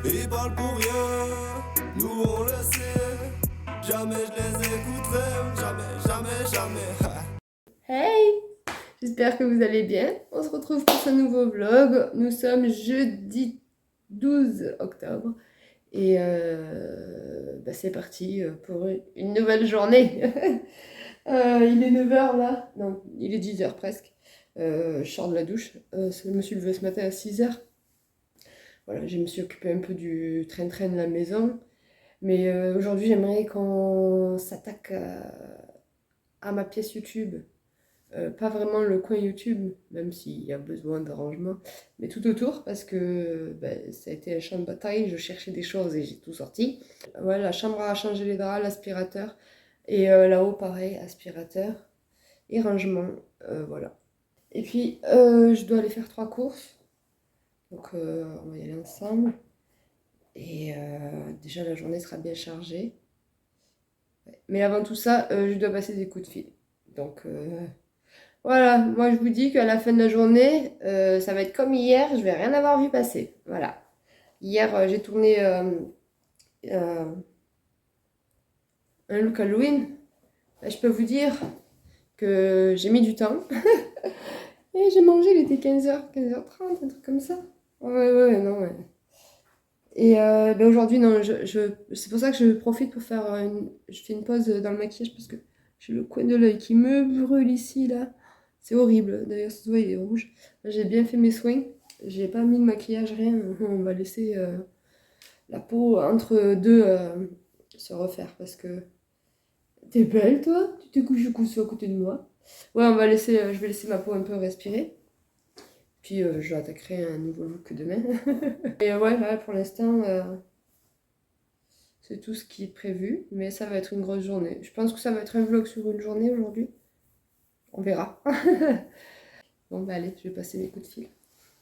Ils parlent pour rien, nous on le sait. Jamais je les écouterai, jamais. Hey! J'espère que vous allez bien. On se retrouve pour ce nouveau vlog. Nous sommes jeudi 12 octobre. Et c'est parti pour une nouvelle journée. Il est 9h là. Non, il est 10h presque. Je sors de la douche. Je me suis levée ce matin à 6h. Voilà, je me suis occupée un peu du train-train de la maison. Mais aujourd'hui, j'aimerais qu'on s'attaque à ma pièce YouTube. Pas vraiment le coin YouTube, même s'il y a besoin d'arrangement, mais tout autour, parce que ça a été un champ de bataille, je cherchais des choses et j'ai tout sorti. Voilà, la chambre à changer les draps, l'aspirateur, et là-haut pareil, aspirateur et rangement, voilà. Et puis, je dois aller faire 3 courses, donc on va y aller ensemble, et déjà la journée sera bien chargée. Mais avant tout ça, je dois passer des coups de fil, donc... Voilà, moi je vous dis qu'à la fin de la journée, ça va être comme hier, je vais rien avoir vu passer. Voilà. Hier, j'ai tourné euh, un look Halloween. Je peux vous dire que j'ai mis du temps. Et j'ai mangé, il était 15h, 15h30, un truc comme ça. Ouais, non, ouais. Et aujourd'hui, non, c'est pour ça que je profite pour faire je fais une pause dans le maquillage parce que j'ai le coin de l'œil qui me brûle ici, là. C'est horrible, d'ailleurs, ce doigt il est rouge. Là, j'ai bien fait mes soins, j'ai pas mis de maquillage, rien. On va laisser la peau entre deux se refaire parce que t'es belle, toi? Tu t'es couché à côté de moi. Ouais, je vais laisser ma peau un peu respirer. Puis je attaquerai un nouveau look demain. Et ouais, là, pour l'instant, c'est tout ce qui est prévu, mais ça va être une grosse journée. Je pense que ça va être un vlog sur une journée aujourd'hui. On verra. Bon, allez, je vais passer mes coups de fil.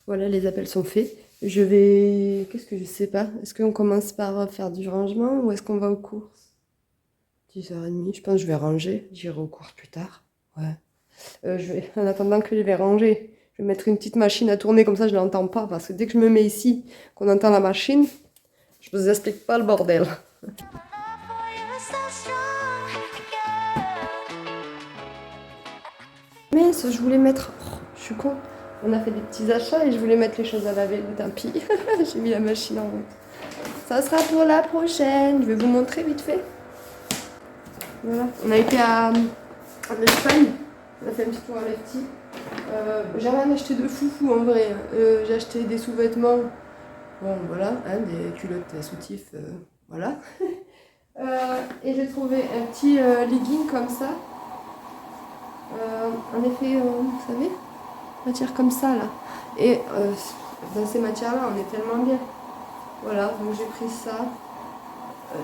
Voilà, les appels sont faits. Je vais... Qu'est-ce que je sais pas? Est-ce qu'on commence par faire du rangement ou est-ce qu'on va aux courses? 10h30, je pense que je vais ranger. J'irai aux courses plus tard. Ouais. En attendant que je vais ranger, je vais mettre une petite machine à tourner, comme ça je l'entends pas. Parce que dès que je me mets ici, qu'on entend la machine, je vous explique pas le bordel. Mais je voulais mettre... Oh, je suis con. On a fait des petits achats et je voulais mettre les choses à laver, mais tant pis. J'ai mis la machine en route. Ça sera pour la prochaine. Je vais vous montrer vite fait. Voilà. On a été en Espagne. On a fait un petit tour à Lefty. J'ai rien acheté de foufou en vrai. J'ai acheté des sous-vêtements. Bon, voilà, hein, des culottes soutifs. Voilà. Et j'ai trouvé un petit legging comme ça. En effet, vous savez, matière comme ça là. Et dans ces matières-là, on est tellement bien. Voilà, donc j'ai pris ça.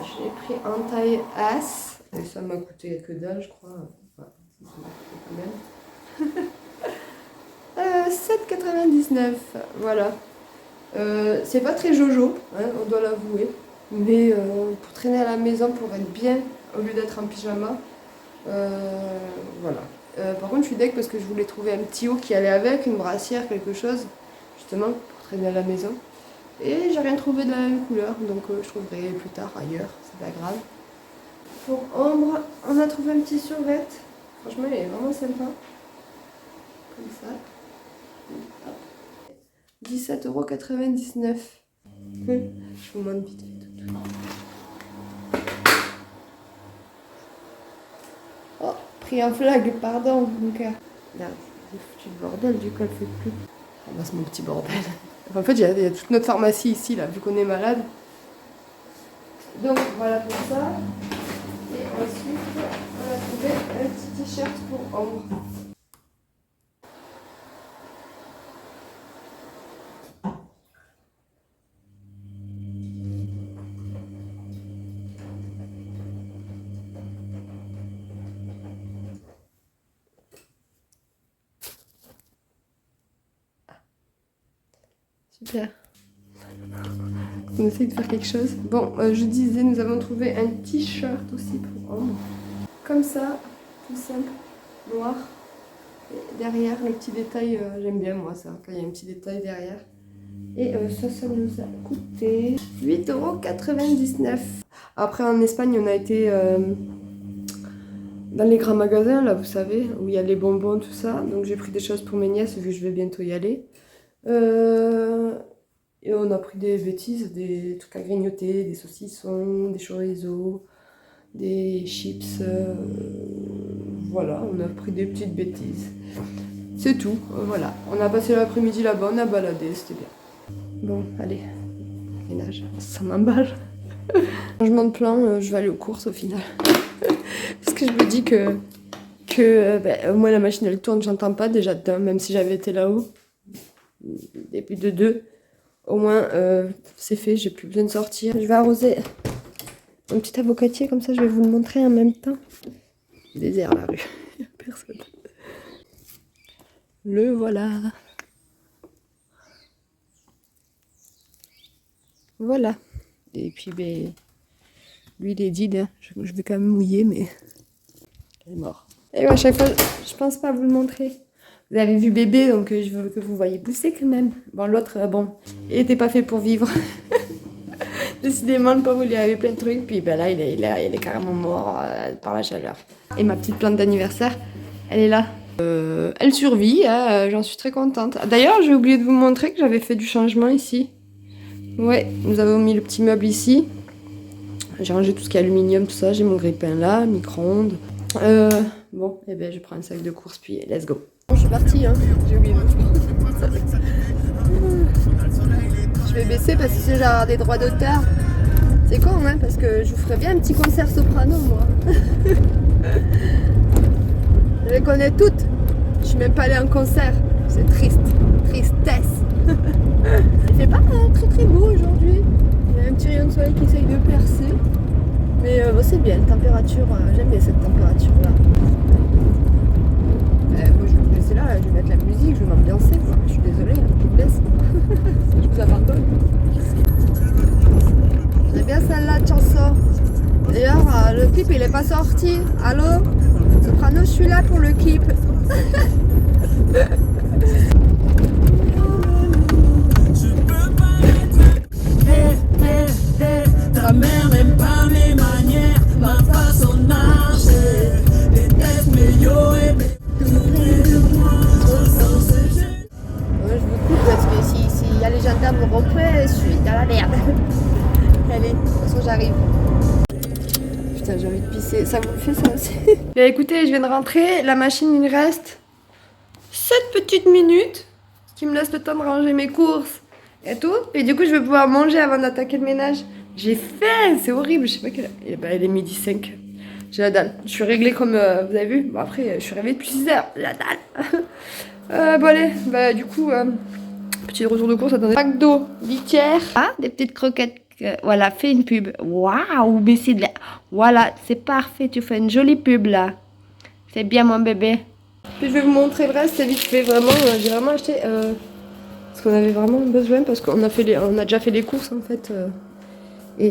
Je l'ai pris en taille S. Et ça m'a coûté que dalle, je crois. Enfin, ça m'a coûté quand même. 7,99. Voilà. C'est pas très jojo, hein, on doit l'avouer. Mais pour traîner à la maison, pour être bien, au lieu d'être en pyjama, voilà. Par contre, je suis deg parce que je voulais trouver un petit haut qui allait avec, une brassière, quelque chose, justement, pour traîner à la maison. Et j'ai rien trouvé de la même couleur, donc je trouverai plus tard ailleurs, c'est pas grave. Pour ombre, on a trouvé un petit survêt. Franchement, il est vraiment sympa. Comme ça. 17,99 €. Je vous montre vite fait. Oh, pris en flag, pardon, donc là, j'ai foutu le bordel, du coup elle fait plus. Ah bah, c'est mon petit bordel. En fait, il y a toute notre pharmacie ici, là, vu qu'on est malade. Donc voilà pour ça. Et ensuite, on a trouvé un petit t-shirt pour ombre. Super. On essaye de faire quelque chose. Bon, je disais, nous avons trouvé un t-shirt aussi pour hommes. Comme ça, tout simple, noir. Et derrière, le petit détail, j'aime bien moi ça, quand il y a un petit détail derrière. Et ça nous a coûté 8,99 €. Après, en Espagne, on a été dans les grands magasins, là, vous savez, où il y a les bonbons, tout ça. Donc, j'ai pris des choses pour mes nièces, vu que je vais bientôt y aller. Et on a pris des bêtises, des trucs à grignoter, des saucissons, des chorizo, des chips. Voilà, on a pris des petites bêtises. C'est tout, voilà. On a passé l'après-midi là-bas, on a baladé, c'était bien. Bon, allez, ménage, ça m'emballe. Changement de plan, je vais aller aux courses au final. Parce que je me dis que au moins la machine elle tourne, j'entends pas déjà d'un, même si j'avais été là-haut. Et puis de deux, au moins c'est fait, j'ai plus besoin de sortir. Je vais arroser un petit avocatier, comme ça je vais vous le montrer en même temps. Désert la rue, personne. Le voilà. Voilà. Et puis ben, lui il est dead, hein. Je vais quand même mouiller, mais il est mort. Et à chaque fois, je pense pas vous le montrer. Vous avez vu bébé, donc je veux que vous voyez pousser quand même. Bon, l'autre, bon, il était pas fait pour vivre. Décidément, le pauvre, il avait plein de trucs. Puis ben là, il est carrément mort par la chaleur. Et ma petite plante d'anniversaire, elle est là. Elle survit, hein, j'en suis très contente. D'ailleurs, j'ai oublié de vous montrer que j'avais fait du changement ici. Ouais, nous avons mis le petit meuble ici. J'ai rangé tout ce qui est aluminium, tout ça. J'ai mon grille-pain là, micro-ondes. Bon, et ben je prends un sac de course, puis let's go. Je suis partie, hein. J'ai oublié de Je vais baisser parce que si j'ai des droits d'auteur, c'est con, hein, parce que je vous ferais bien un petit concert soprano, moi. Je les connais toutes. Je suis même pas allée en concert. C'est triste. Tristesse. Il fait pas très très beau aujourd'hui. Il y a un petit rayon de soleil qui essaye de percer. Mais bon, c'est bien, température, j'aime bien cette température-là. Moi, je vais me laisser là, je vais mettre la musique, je vais m'ambiancer, quoi. Je suis désolée, hein, je vous laisse. Je vous abandonne. J'aime bien celle-là de chanson. D'ailleurs, le clip, il est pas sorti. Allô Soprano, je suis là pour le clip. Ta mère n'aime pas mes manières, ma façon de marcher. Déteste mes yo et mes près de moi, sans ce jeu. Je vous coupe parce que s'il y a les gendarmes au rond-point, je suis dans la merde. Allez, de toute façon j'arrive. Putain, j'ai envie de pisser. Ça vous le fait ça aussi? Bien écoutez, je viens de rentrer. La machine, il reste 7 petites minutes. Ce qui me laisse le temps de ranger mes courses et tout. Et du coup, je vais pouvoir manger avant d'attaquer le ménage. J'ai faim, c'est horrible. Je sais pas quelle heure. Et ben, il est 12h05. J'ai la dalle. Je suis réglée comme vous avez vu. Bon, après, je suis réveillée depuis 6 heures. La dalle. Bon, allez. Bah, du coup, petit retour de course. Attendez. Pack d'eau, litière. Ah, des petites croquettes. Voilà, fais une pub. Waouh, mais c'est de la... Voilà, c'est parfait. Tu fais une jolie pub là. C'est bien, mon bébé. Puis je vais vous montrer le reste. C'est vite fait, vraiment. J'ai vraiment acheté ce qu'on avait vraiment besoin parce qu'on a déjà fait les courses en fait. Et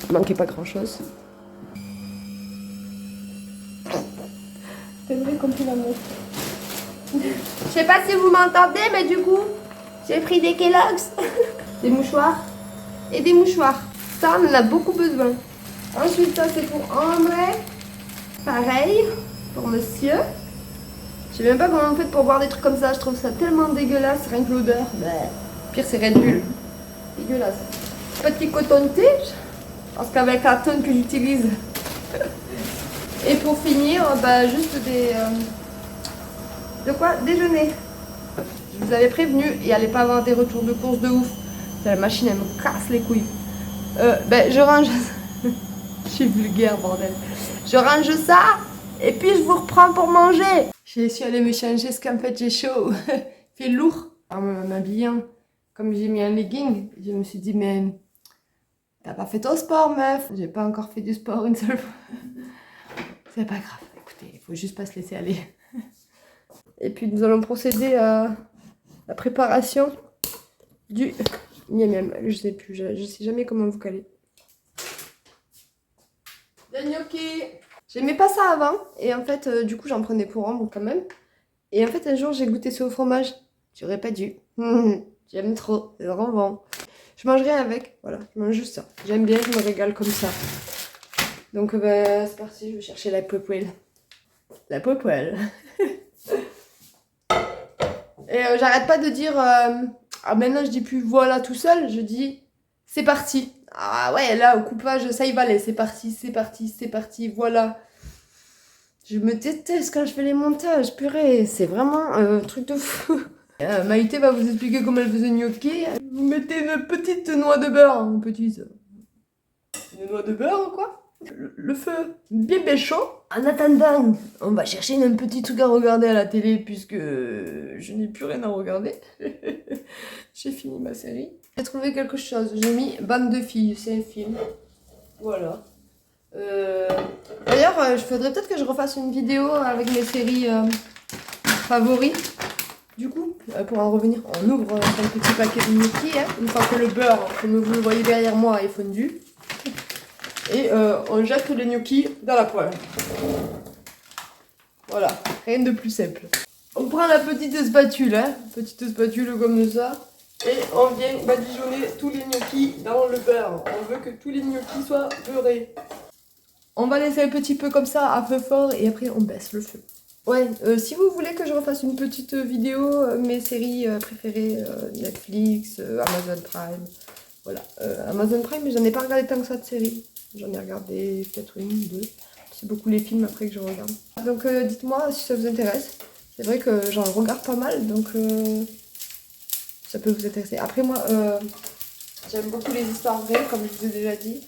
il manquait pas grand chose. C'est vrai qu'on peut la mettre. Je sais pas si vous m'entendez, mais du coup, j'ai pris des Kellogg's, des mouchoirs et des mouchoirs. Ça, on en a beaucoup besoin. Ensuite, ça c'est pour André. Pareil, pour monsieur. Je sais même pas comment on fait pour boire des trucs comme ça. Je trouve ça tellement dégueulasse, rien que l'odeur. Pire, c'est Red Bull. Dégueulasse. Petit coton-tige, parce qu'avec la tonne que j'utilise. Et pour finir, juste des... de quoi déjeuner. Je vous avais prévenu, il allait pas avoir des retours de course de ouf. La machine, elle me casse les couilles. Je range... Je suis vulgaire, bordel. Je range ça, et puis je vous reprends pour manger. Je suis allée me changer parce qu'en fait j'ai chaud. Il fait lourd. En m'habillant, comme j'ai mis un legging, je me suis dit, mais t'as pas fait ton sport, meuf. J'ai pas encore fait du sport une seule fois. C'est pas grave, écoutez, il faut juste pas se laisser aller. Et puis nous allons procéder à la préparation du miam miam. Je sais plus, je sais jamais comment vous caler. Des gnocchis. J'aimais pas ça avant, et en fait, du coup, j'en prenais pour ombre quand même. Et en fait, un jour, j'ai goûté ça au fromage. J'aurais pas dû. J'aime trop, c'est vraiment bon. Je mange rien avec, voilà, je mange juste ça. J'aime bien, je me régale comme ça. Donc bah, c'est parti, je vais chercher la poêle. La poêle. Et j'arrête pas de dire ah maintenant je dis plus voilà tout seul, je dis c'est parti. Ah ouais, là au coupage ça y va aller, c'est parti, c'est parti, c'est parti, voilà. Je me déteste quand je fais les montages, purée, c'est vraiment un truc de fou. Maïté va vous expliquer comment elle faisait gnocchi. Vous mettez une petite noix de beurre, une petite. Une noix de beurre quoi. Le feu bien bien chaud. En attendant, on va chercher un petit truc à regarder à la télé puisque je n'ai plus rien à regarder. J'ai fini ma série. J'ai trouvé quelque chose. J'ai mis Bande de filles, c'est un film. Voilà. D'ailleurs, je faudrait peut-être que je refasse une vidéo avec mes séries favorites. Du coup, pour en revenir, on ouvre un petit paquet de gnocchi, hein, une fois que le beurre, comme vous le voyez derrière moi, est fondu. Et on jette les gnocchis dans la poêle. Voilà, rien de plus simple. On prend la petite spatule, hein, petite spatule comme ça, et on vient badigeonner tous les gnocchis dans le beurre. On veut que tous les gnocchis soient beurrés. On va laisser un petit peu comme ça à feu fort et après on baisse le feu. Ouais, si vous voulez que je refasse une petite vidéo, mes séries préférées, Netflix, Amazon Prime, voilà. Amazon Prime, mais j'en ai pas regardé tant que ça de séries. J'en ai regardé peut-être une, deux. C'est beaucoup les films après que je regarde. Donc dites-moi si ça vous intéresse. C'est vrai que j'en regarde pas mal, donc ça peut vous intéresser. Après moi, j'aime beaucoup les histoires vraies, comme je vous ai déjà dit.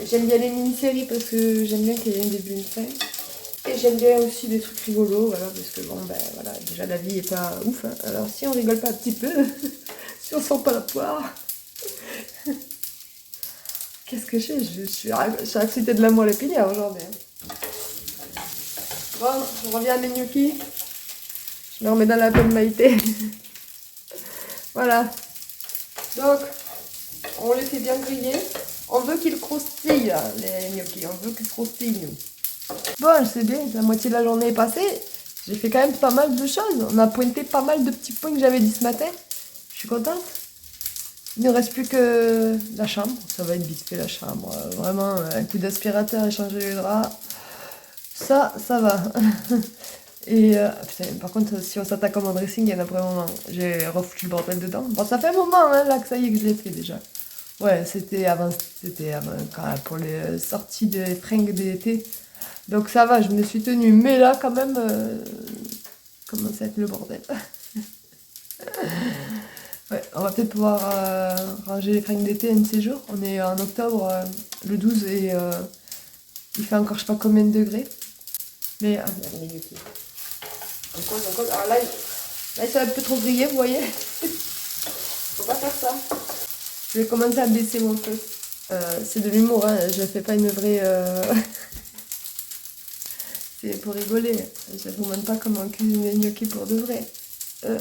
J'aime bien les mini-séries parce que j'aime bien qu'il y ait un début et une fin. Et j'aime bien aussi des trucs rigolos, voilà, parce que bon, ben voilà, déjà la vie est pas ouf. Hein. Alors si on rigole pas un petit peu, si on sent pas la poire, qu'est-ce que je suis excitée de la moelle épinière aujourd'hui. Hein. Bon, je reviens à mes gnocchis. Je me remets dans la pomme Maïté. Voilà. Donc, on les fait bien griller. On veut qu'ils croustillent, hein, les gnocchis. On veut qu'ils croustillent, nous. Bon, c'est bien, la moitié de la journée est passée. J'ai fait quand même pas mal de choses. On a pointé pas mal de petits points que j'avais dit ce matin. Je suis contente. Il ne reste plus que la chambre. Ça va être vite fait la chambre. Vraiment, un coup d'aspirateur et changer les draps. Ça va. Et putain, par contre, si on s'attaque au dressing, il y en a pour un moment. J'ai refoutu le bordel dedans. Bon, ça fait un moment hein, là que ça y est que je l'ai fait déjà. Ouais, c'était avant pour les sorties des fringues d'été. Donc ça va, je me suis tenue. Mais là, quand même, commence à être le bordel. Ouais, on va peut-être pouvoir ranger les fringues d'été un de ces jours. On est en octobre, le 12, et il fait encore je sais pas combien de degrés. Mais, alors là, c'est un peu trop grillé, vous voyez. Faut pas faire ça. Je vais commencer à baisser mon feu. C'est de l'humour, hein. Je fais pas une vraie... C'est pour rigoler. Je vous montre pas comment cuisiner les gnocchis pour de vrai. Je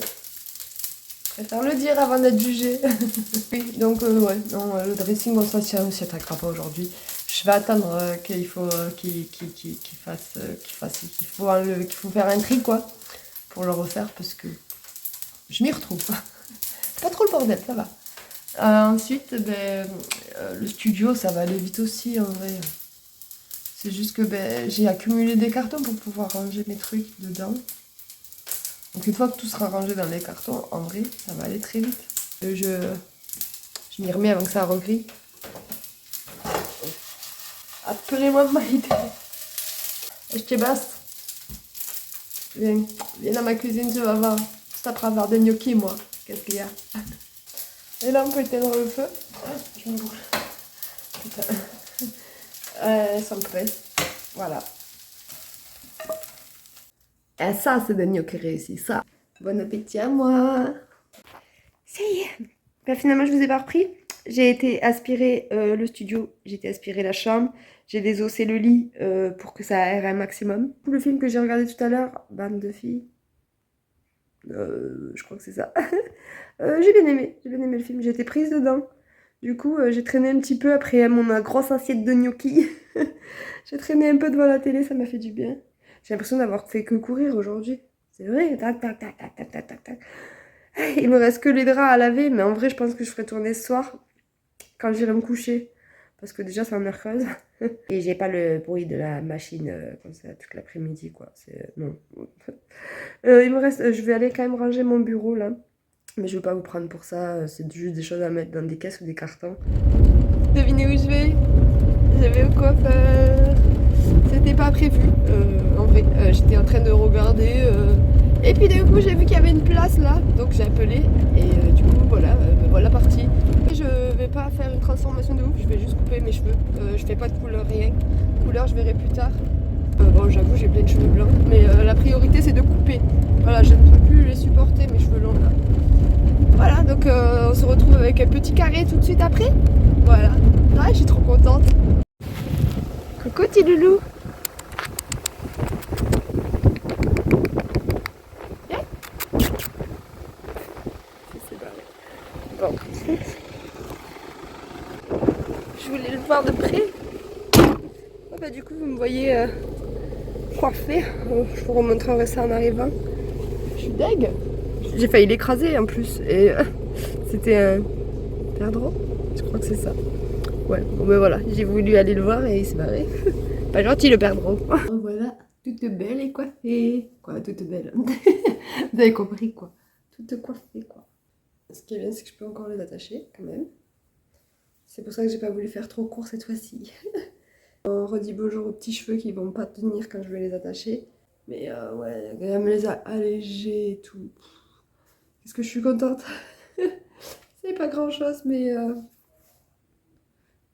préfère le dire avant d'être jugé. Oui, donc ouais, non, le dressing, on s'y attaquera pas aujourd'hui. Je vais attendre qu'il faut qu'il faut faire un tri quoi pour le refaire parce que je m'y retrouve. C'est pas trop le bordel, ça va. Ensuite, le studio, ça va aller vite aussi en vrai. C'est juste que j'ai accumulé des cartons pour pouvoir ranger mes trucs dedans. Donc une fois que tout sera rangé dans les cartons, en vrai, ça va aller très vite. Je m'y remets avant que ça regrille. Appelez-moi Maïté. Je te basse. Viens dans ma cuisine, tu vas voir. Juste après avoir des gnocchis, moi. Qu'est-ce qu'il y a? Et là, on peut éteindre le feu. Je me brûle. Putain. Elles sont prêtes. Voilà. Et ça, c'est des gnocchis réussis, ça. Bon appétit à moi. Ça y est. Ben, finalement, je vous ai pas repris. J'ai été aspirer le studio, j'ai été aspirer la chambre, j'ai désossé le lit pour que ça aère un maximum. Le film que j'ai regardé tout à l'heure, Bande de filles, je crois que c'est ça. J'ai bien aimé le film, j'ai été prise dedans. Du coup, j'ai traîné un petit peu après mon grosse assiette de gnocchi. J'ai traîné un peu devant la télé, ça m'a fait du bien. J'ai l'impression d'avoir fait que courir aujourd'hui. C'est vrai, tac, tac, tac, tac, tac, tac, tac, tac. Il me reste que les draps à laver, mais en vrai, je pense que je ferai tourner ce soir quand j'irai me coucher. Parce que déjà, c'est un mercredi. Et j'ai pas le bruit de la machine comme ça toute l'après-midi, quoi. Non. Il me reste... je vais aller quand même ranger mon bureau, là. Mais je vais pas vous prendre pour ça. C'est juste des choses à mettre dans des caisses ou des cartons. Devinez où je vais? Je vais au coiffeur. C'était pas prévu, en vrai. J'étais en train de regarder. Et puis d'un coup, j'ai vu qu'il y avait une place là. Donc j'ai appelé. Et du coup, voilà, me voilà partie. Et je vais pas faire une transformation de ouf. Je vais juste couper mes cheveux. Je fais pas de couleur, rien. Couleur, je verrai plus tard. Bon, j'avoue, j'ai plein de cheveux blancs. Mais la priorité, c'est de couper. Voilà, je ne peux plus les supporter, mes cheveux longs là. Voilà, donc on se retrouve avec un petit carré tout de suite après. Voilà. Ah, je suis trop contente. Coucou, petit loulou. Yeah. C'est barré. Bon. Je voulais le voir de près. Oh, bah, du coup, vous me voyez coiffée. Je vous remontrerai ça en arrivant. Je suis deg. J'ai failli l'écraser en plus. Et c'était un perdreau. Je crois que c'est ça. Ouais, bon ben voilà, j'ai voulu aller le voir et il s'est barré. Pas gentil le perdreau. Oh, voilà, toute belle et coiffée. Quoi, toute belle. Vous avez compris quoi. Toute coiffée quoi. Ce qui est bien, c'est que je peux encore les attacher quand même. C'est pour ça que j'ai pas voulu faire trop court cette fois-ci. On redit bonjour aux petits cheveux qui vont pas tenir quand je vais les attacher. Mais ouais, elle me les a allégés et tout. Qu'est-ce que je suis contente. C'est pas grand chose, mais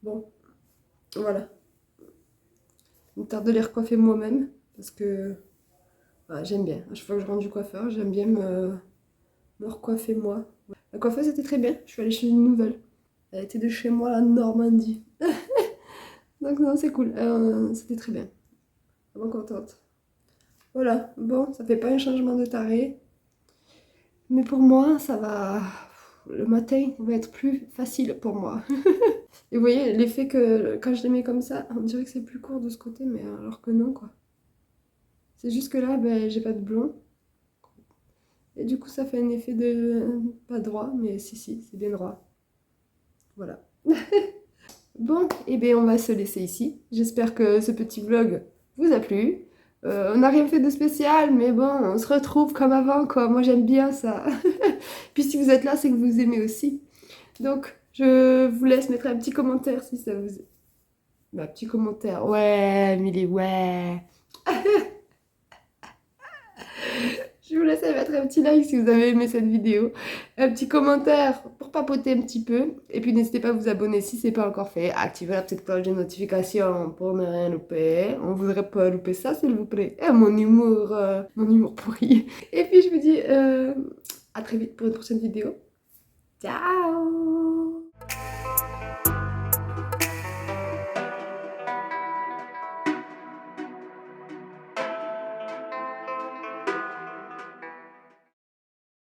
bon, voilà. Il me tarde de les recoiffer moi-même parce que voilà, j'aime bien. À chaque fois que je rentre du coiffeur, j'aime bien me recoiffer moi. La coiffeuse était très bien. Je suis allée chez une nouvelle. Elle était de chez moi, la Normandie. Donc non, c'est cool. C'était très bien. Vraiment contente. Voilà. Bon, ça fait pas un changement de taré. Mais pour moi, ça va... Le matin va être plus facile pour moi. Et vous voyez, l'effet que quand je les mets comme ça, on dirait que c'est plus court de ce côté, mais alors que non, quoi. C'est juste que là, ben, j'ai pas de blond. Et du coup, ça fait un effet de... pas droit, mais si, c'est bien droit. Voilà. Bon, et bien on va se laisser ici. J'espère que ce petit vlog vous a plu. On n'a rien fait de spécial, mais bon, on se retrouve comme avant, quoi. Moi, j'aime bien ça. Puis si vous êtes là, c'est que vous aimez aussi. Donc, je vous laisse mettre un petit commentaire si ça vous... Un petit commentaire. Ouais, Emily, ouais. Je vous laisse mettre un petit like si vous avez aimé cette vidéo. Un petit commentaire pour papoter un petit peu. Et puis n'hésitez pas à vous abonner si ce n'est pas encore fait. Activez la petite cloche de notification pour ne rien louper. On ne voudrait pas louper ça, s'il vous plaît. Et mon humour pourri. Et puis je vous dis à très vite pour une prochaine vidéo. Ciao!